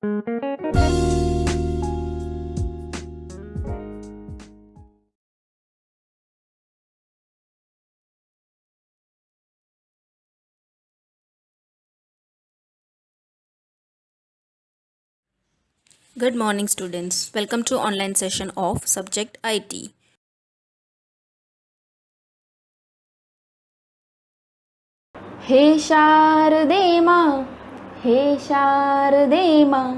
Good morning, students. Welcome to online session of subject IT. हे शारदे माँ, हे शारदे माँ,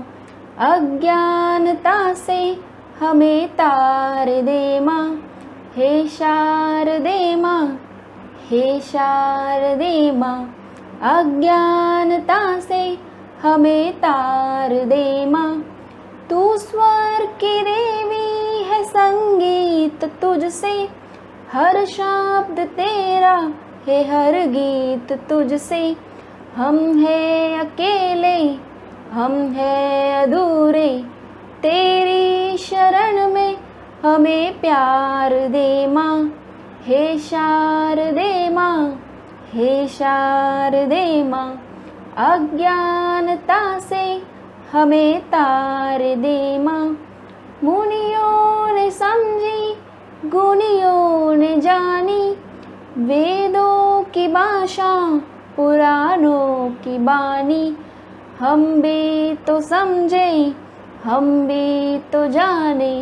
अज्ञानता से हमें तार दे माँ। हे शारदे माँ, हे शारदे माँ, अज्ञानता से हमें तार दे माँ। तू स्वर की देवी है, संगीत तुझसे, हर शब्द तेरा है, हर गीत तुझसे। हम हैं अकेले, हम हैं अधूरे, तेरी शरण में हमें प्यार दे माँ। हे शारदे माँ, हे शारदे माँ, अज्ञानता से हमें तार दे माँ। मुनियों ने समझी, गुनियों ने जानी, वेदों की भाषा, पुराणों की बानी। हम भी तो समझे, हम भी तो जाने,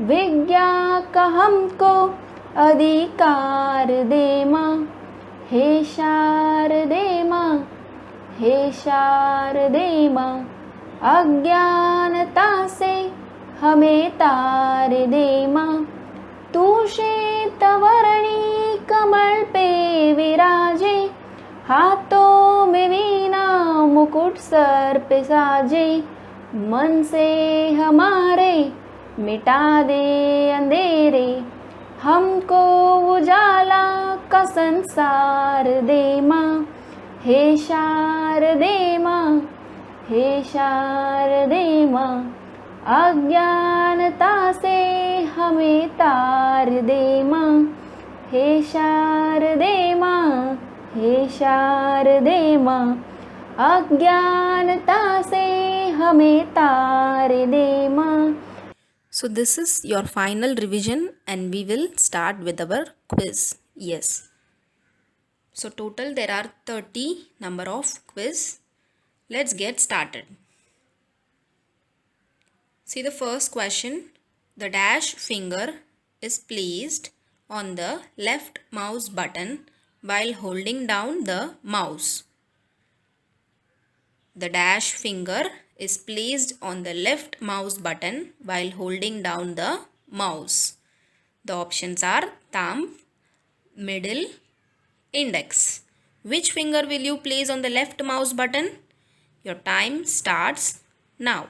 विज्ञान का हमको अधिकार दे माँ। हे शारदे माँ, हे शारदे माँ, अज्ञानता से हमें तार दे माँ। तू श्वेतवर्णी कमल पे विराजे, हाथों में वीणा मुकुट सर पे साजे। मन से हमारे मिटा दे अंधेरे, हमको उजाला का संसार दे माँ। हे शारदे माँ, हे शारदे माँ, अज्ञानता से हमें तार दे माँ। हे शारदे माँ, हे शारदे माँ, अज्ञानता से हमें तार दे माँ। So this is your final revision and we will start with our quiz. Yes. So total there are 30 number of quiz. Let's get started. See the first question. The dash finger is placed on the left mouse button while holding down the mouse. The dash finger is placed on the left mouse button while holding down the mouse. The options are thumb, middle, index. Which finger will you place on the left mouse button? Your time starts now.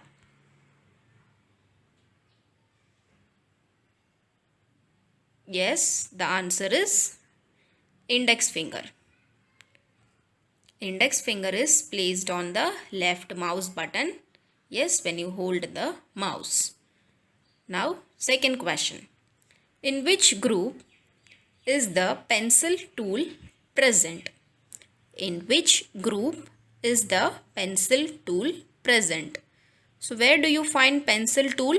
Yes, the answer is index finger. Index finger is placed on the left mouse button. Yes, when you hold the mouse. Now, second question. In which group is the pencil tool present? In which group is the pencil tool present? So, where do you find pencil tool?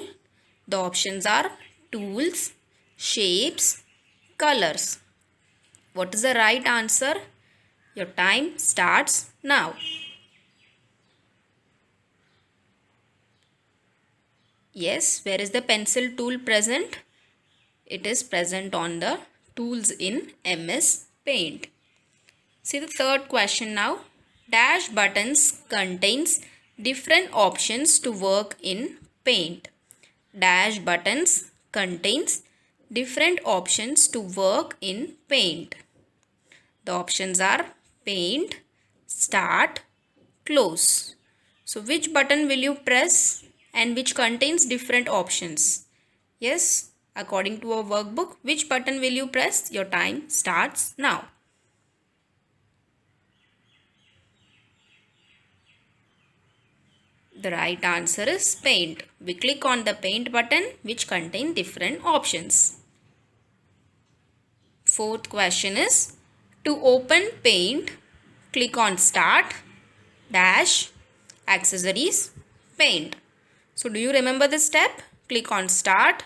The options are tools, shapes, colors. What is the right answer? Your time starts now. Yes, where is the pencil tool present? It is present on the tools in MS Paint. See the third question now. Dash buttons contains different options to work in Paint. Dash buttons contains different options to work in Paint. The options are Paint, Start, Close. So which button will you press and which contains different options? Yes, according to our workbook, which button will you press? Your time starts now. The right answer is Paint. We click on the Paint button which contain different options. Fourth question is, to open Paint, click on Start, Dash, Accessories, Paint. So do you remember this step? Click on Start.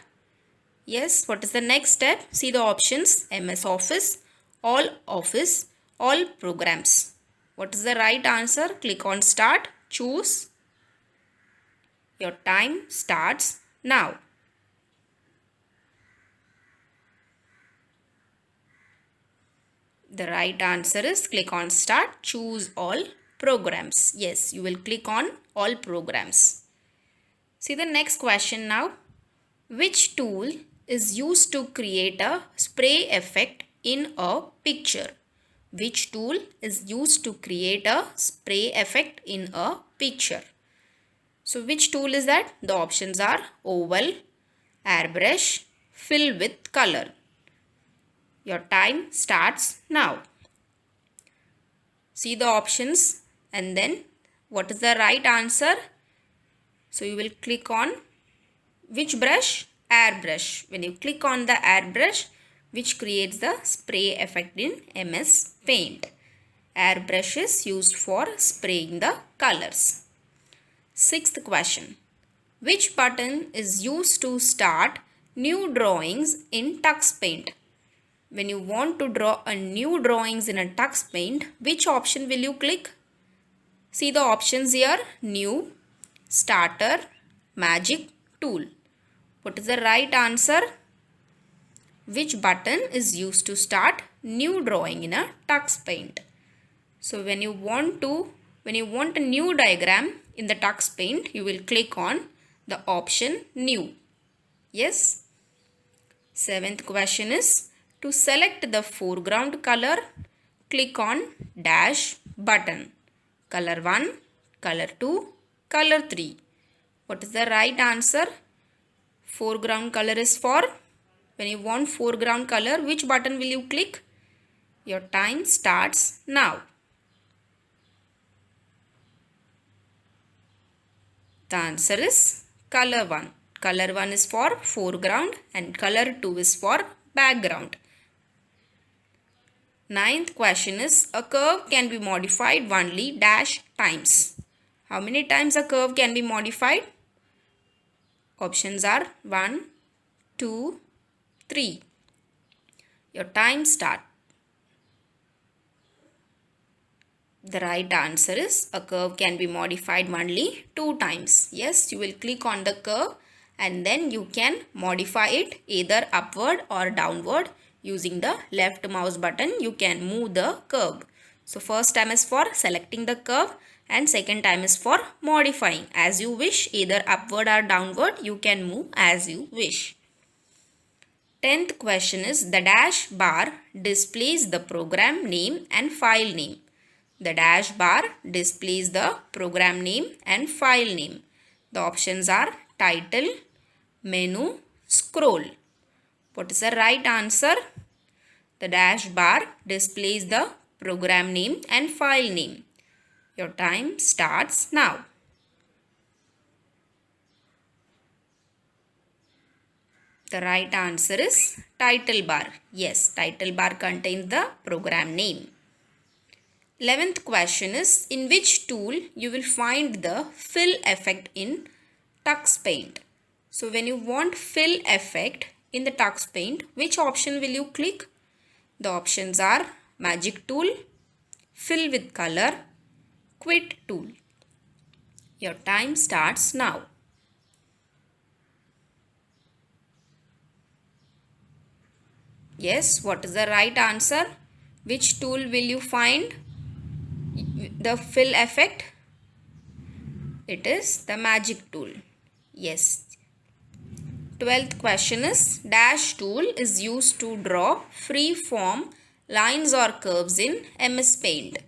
Yes, what is the next step? See the options: MS Office, all programs. What is the right answer? Click on Start. Choose. Your time starts now. The right answer is click on Start. Choose all programs. Yes, you will click on all programs. See the next question now. Which tool is used to create a spray effect in a picture? Which tool is used to create a spray effect in a picture? So which tool is that? The options are oval, airbrush, fill with color. Your time starts now. See the options and then what is the right answer? So you will click on which brush? Airbrush. When you click on the airbrush, which creates the spray effect in MS Paint. Airbrush is used for spraying the colors. Sixth question. Which button is used to start new drawings in Tux Paint? When you want to draw a new drawings in a Tux Paint, which option will you click? See the options here: New, Starter, Magic, Tool. What is the right answer? Which button is used to start new drawing in a Tux Paint? So when you want a new diagram in the Tux Paint, you will click on the option New. Yes. Seventh question is, to select the foreground color, click on dash button. Color 1, color 2, color 3. What is the right answer? Foreground color is for, when you want foreground color, which button will you click? Your time starts now. The answer is color 1. Color 1 is for foreground and color 2 is for background. Ninth question is, a curve can be modified only dash times. How many times a curve can be modified? Options are 1, 2, 3. Your time starts. The right answer is a curve can be modified only 2 times. Yes, you will click on the curve and then you can modify it either upward or downward. Using the left mouse button, you can move the curve. So first time is for selecting the curve and second time is for modifying. As you wish, either upward or downward, you can move as you wish. 10th question is, the dash bar displays the program name and file name. The dash bar displays the program name and file name. The options are title, menu, scroll. What is the right answer? The dash bar displays the program name and file name. Your time starts now. The right answer is title bar. Yes, title bar contains the program name. 11th question is, in which tool you will find the fill effect in Tux Paint? So when you want fill effect in the Tux Paint, which option will you click? The options are Magic Tool, Fill with Color, Quit Tool. Your time starts now. Yes, what is the right answer? Which tool will you find the fill effect? It is the Magic Tool. Yes. 12th question is, dash tool is used to draw free form lines or curves in MS Paint.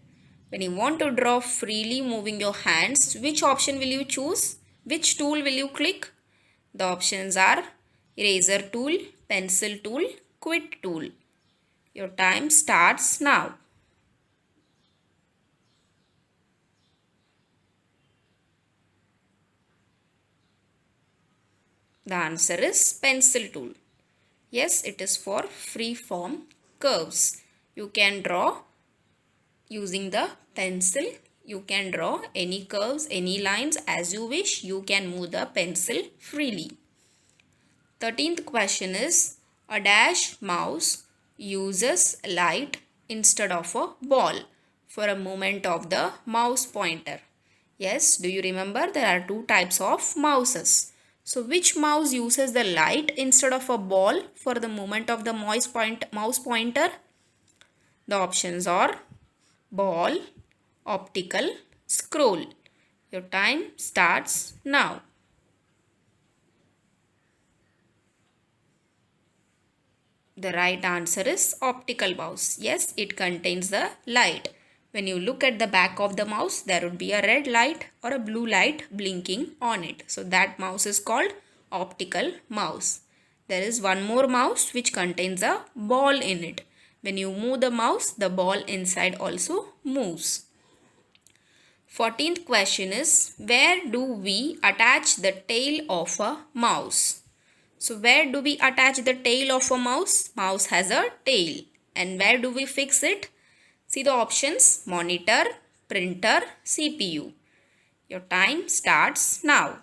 When you want to draw freely moving your hands, which option will you choose? Which tool will you click? The options are eraser tool, pencil tool, quit tool. Your time starts now. The answer is pencil tool. Yes, it is for free form curves. You can draw using the pencil You can draw any curves, any lines as you wish. You can move the pencil freely. 13th question is, a dash mouse uses light instead of a ball for a movement of the mouse pointer. Yes, do you remember there are two types of mouses? So which mouse uses the light instead of a ball for the movement of the mouse pointer? The options are ball, optical, scroll. Your time starts now. The right answer is optical mouse. Yes, it contains the light. When you look at the back of the mouse, there would be a red light or a blue light blinking on it. So that mouse is called optical mouse. There is one more mouse which contains a ball in it. When you move the mouse, the ball inside also moves. 14th question is, where do we attach the tail of a mouse? So where do we attach the tail of a mouse? Mouse has a tail. And where do we fix it? See the options: monitor, printer, CPU. Your time starts now.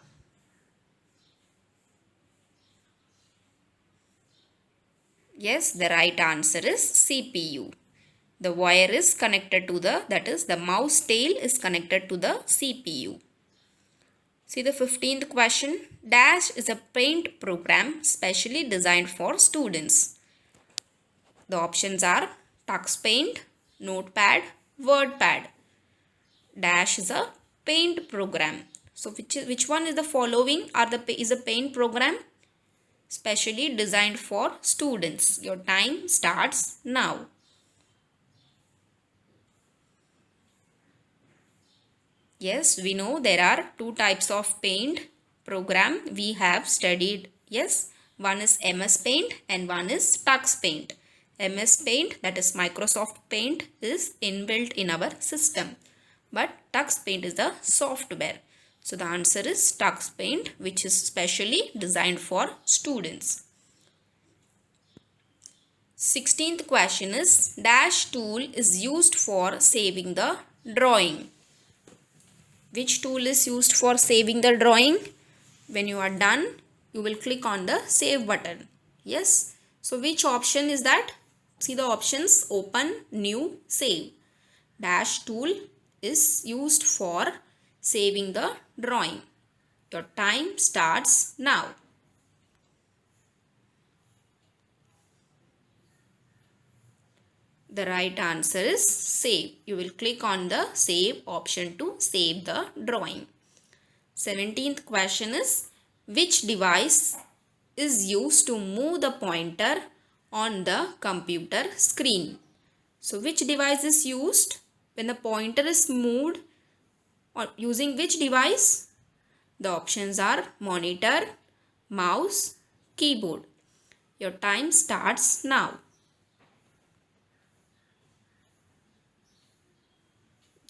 Yes, the right answer is CPU. The wire is connected to the mouse tail is connected to the CPU. See the 15th question. Dash is a paint program specially designed for students. The options are Tux Paint, Notepad, WordPad. Dash is a paint program. So which one is the following is a paint program specially designed for students? Your time starts now. Yes, we know there are two types of paint program we have studied. Yes, one is MS Paint and one is Tux Paint. MS Paint, that is Microsoft Paint, is inbuilt in our system. But Tux Paint is the software. So the answer is Tux Paint, which is specially designed for students. 16th question is, Dash tool is used for saving the drawing. Which tool is used for saving the drawing? When you are done, you will click on the save button. Yes. So which option is that? See the options: open, new, save. Dash tool is used for saving the drawing. Your time starts now. The right answer is save. You will click on the save option to save the drawing. 17th question is, which device is used to move the pointer on the computer screen? So which device is used when the pointer is moved, or using which device? The options are monitor, mouse, keyboard. Your time starts now.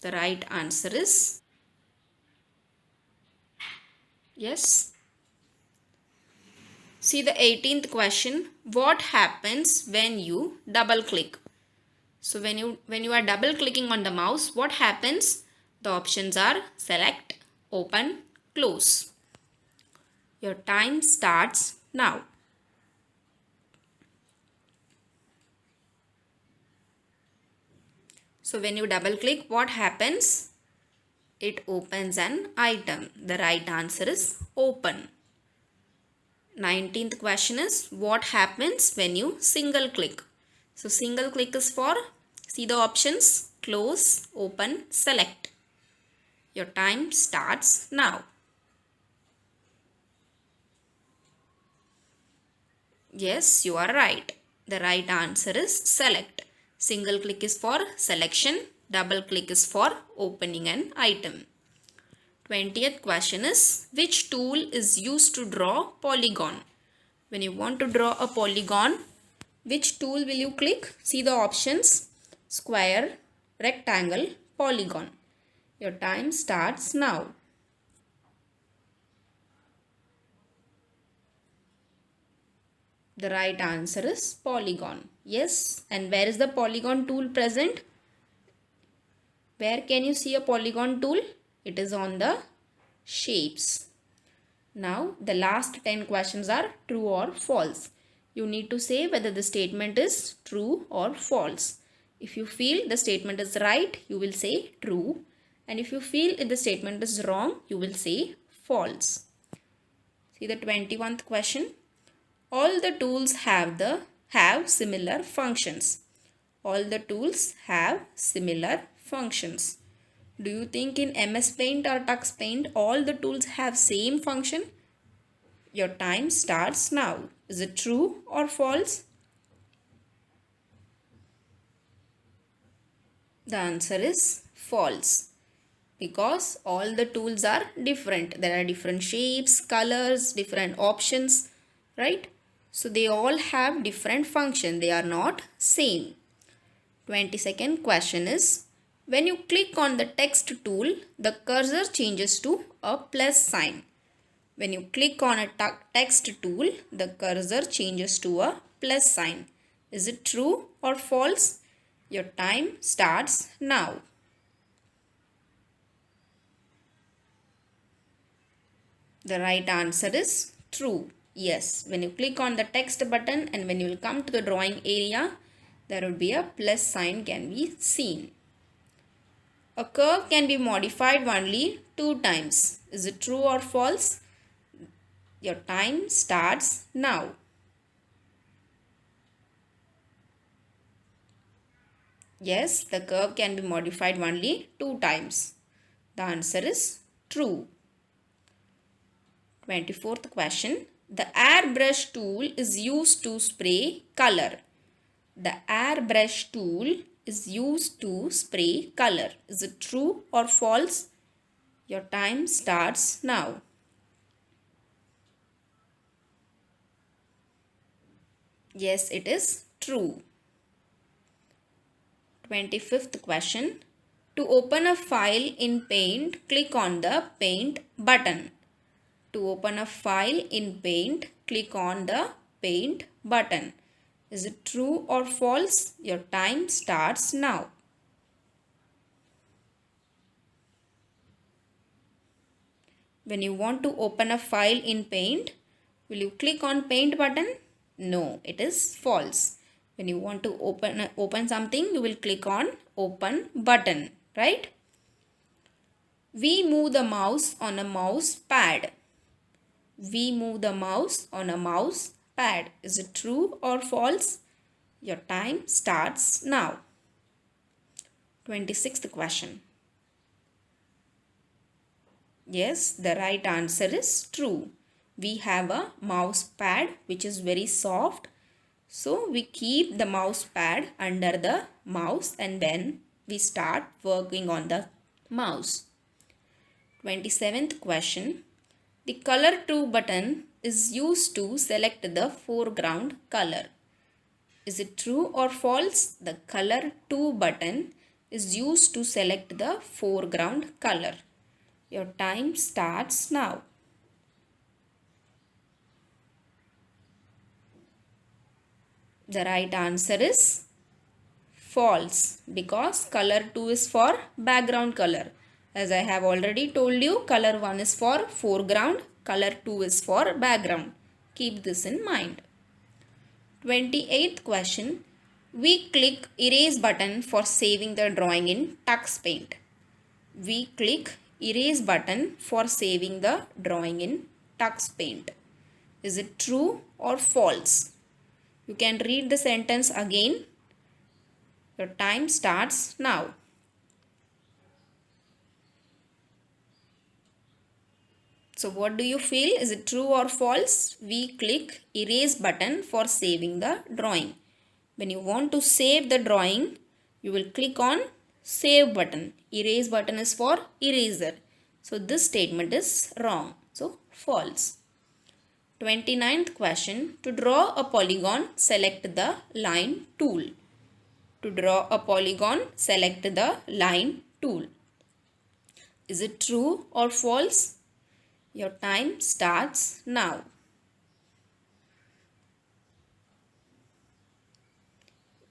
The right answer is yes. See the 18th question. What happens when you double click? So when you are double clicking on the mouse, what happens? The options are select, open, close. Your time starts now. So when you double click, what happens? It opens an item. The right answer is open. 19th question is, what happens when you single click? So single click is for, see the options: close, open, select. Your time starts now. Yes, you are right. The right answer is select. Single click is for selection, double click is for opening an item. 20th question is, which tool is used to draw polygon? When you want to draw a polygon, which tool will you click? See the options: square, rectangle, polygon. Your time starts now. The right answer is polygon. Yes, and where is the polygon tool present? Where can you see a polygon tool? It is on the shapes. Now the last 10 questions are true or false. You need to say whether the statement is true or false. If you feel the statement is right, you will say true. And if you feel if the statement is wrong, you will say false. See the 21st question. All the tools have similar functions. All the tools have similar functions. Do you think in MS Paint or Tux Paint all the tools have same function? Your time starts now. Is it true or false? The answer is false. Because all the tools are different. There are different shapes, colors, different options, right? So they all have different function. They are not same. 22nd question is, when you click on the text tool, the cursor changes to a plus sign. When you click on a text tool, the cursor changes to a plus sign. Is it true or false? Your time starts now. The right answer is true. Yes, when you click on the text button and when you will come to the drawing area, there would be a plus sign can be seen. A curve can be modified only 2 times. Is it true or false? Your time starts now. Yes, the curve can be modified only 2 times. The answer is true. 24th question. The airbrush tool is used to spray color. The airbrush tool is used to spray color. Is it true or false? Your time starts now. Yes, it is true. 25th question. To open a file in Paint, click on the Paint button. To open a file in Paint, click on the Paint button. Is it true or false? Your time starts now. When you want to open a file in Paint, will you click on Paint button? No, it is false. When you want to open something, you will click on Open button, right? We move the mouse on a mouse pad. We move the mouse on a mouse pad. Is it true or false? Your time starts now. 26th question. Yes, the right answer is true. We have a mouse pad which is very soft. So we keep the mouse pad under the mouse and then we start working on the mouse. 27th question. The color 2 button is used to select the foreground color. Is it true or false? The color 2 button is used to select the foreground color. Your time starts now. The right answer is false because color 2 is for background color. As I have already told you, color 1 is for foreground, color 2 is for background. Keep this in mind. 28th question. We click erase button for saving the drawing in Tux Paint. We click erase button for saving the drawing in Tux Paint. Is it true or false? You can read the sentence again. Your time starts now. So what do you feel? Is it true or false? We click erase button for saving the drawing. When you want to save the drawing, you will click on save button. Erase button is for eraser. So this statement is wrong. So false. 29th question. To draw a polygon, select the line tool. To draw a polygon, select the line tool. Is it true or false? Your time starts now.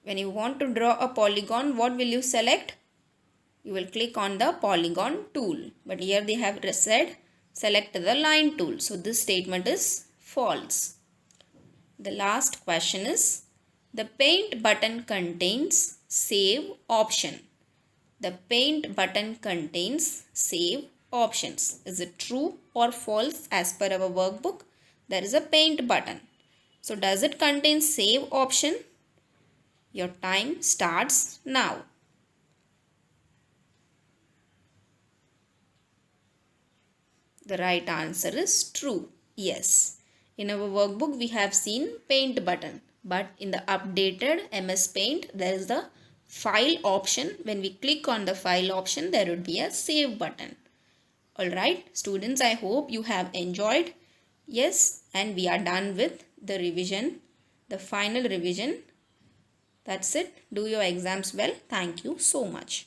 When you want to draw a polygon, what will you select? you will click on the polygon tool. But here they have said select the line tool. So this statement is false. The last question is the paint button contains save option. The paint button contains save options. Is it true or false as per our workbook? There is a paint button. So does it contain save option? Your time starts now. The right answer is true. Yes. In our workbook we have seen paint button, but in the updated MS Paint there is the file option. When we click on the file option there would be a save button. Alright students, I hope you have enjoyed. Yes, and we are done with the revision, the final revision. That's it. Do your exams well. Thank you so much.